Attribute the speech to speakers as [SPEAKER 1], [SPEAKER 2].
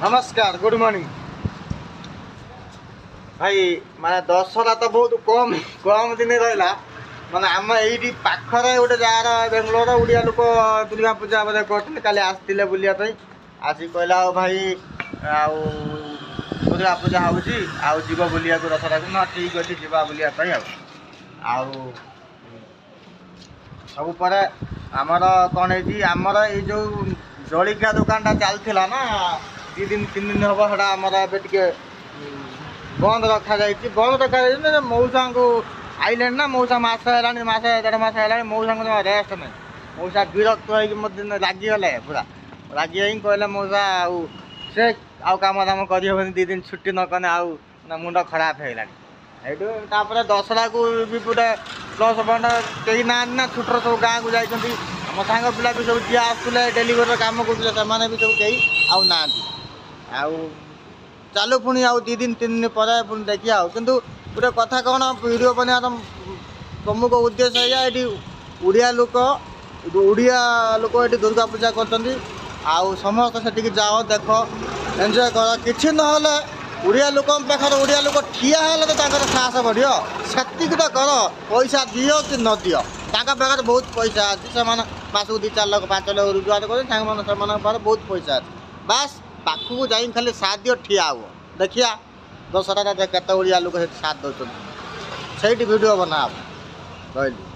[SPEAKER 1] नमस्कार good morning भाई माने दशहरा तो बहुत कम कम दिन रहा माने आम ये पाखरे गोटे जगार बेंगलोर ओडिया लोक दुर्गा पूजा बोधे करते काली आसते बुलापी आसिक कहला भाई आउ दुर्गा पूजा हो जीव बुलिया दशहरा को ना ठीक अच्छे जीवा बुलापी आउ सब पर आमर कौन है आमर ये जो जलिका दुकानटा चलता ना 2 दिन 3 दिन हम है आमर ए बंद रखा जाए बंद रखा जाए मऊसा को आइले ना मऊसा मस है मस 1.5 मास है मऊसा को रेस्ट नहीं मऊसा विरक्त हो लगिगले पूरा लगे कहले मऊसा से आउ कम दाम कर 2 दिन छुट्टी न कने आउ मुंड खराब है ये दशहरा को भी गोटे प्लस पॉइंट कहीं ना ना छुट्टर सब गाँव को जाती आम सांग पिला भी सब जी आसुले डेलीवर काम करते भी सब कहीं आउ ना चालू पुणी आउ 2 दिन 3 दिन पर पुणी देखिए किंतु गोटे कथा कौन वीडियो बना प्रमुख उद्देश्य है ये ओडिया लोक ये दुर्गा पूजा कर समस्त से जाओ देख एंजॉय कर कि ना ओडिया लोक पाखे ओडिया लोक ठिया है तो साहस बढ़ से कर पैसा दियो कि न दियो पाखे बहुत पैसा अच्छी से मासक 2-4 लाख 5 लाख रोजगार कर बहुत पैसा अच्छे बास पाखक जाई खाली साथ दियो ठिया हो देखिया दशहरा के ओडिया लोक साथ दौरान से वीडियो बना कहली।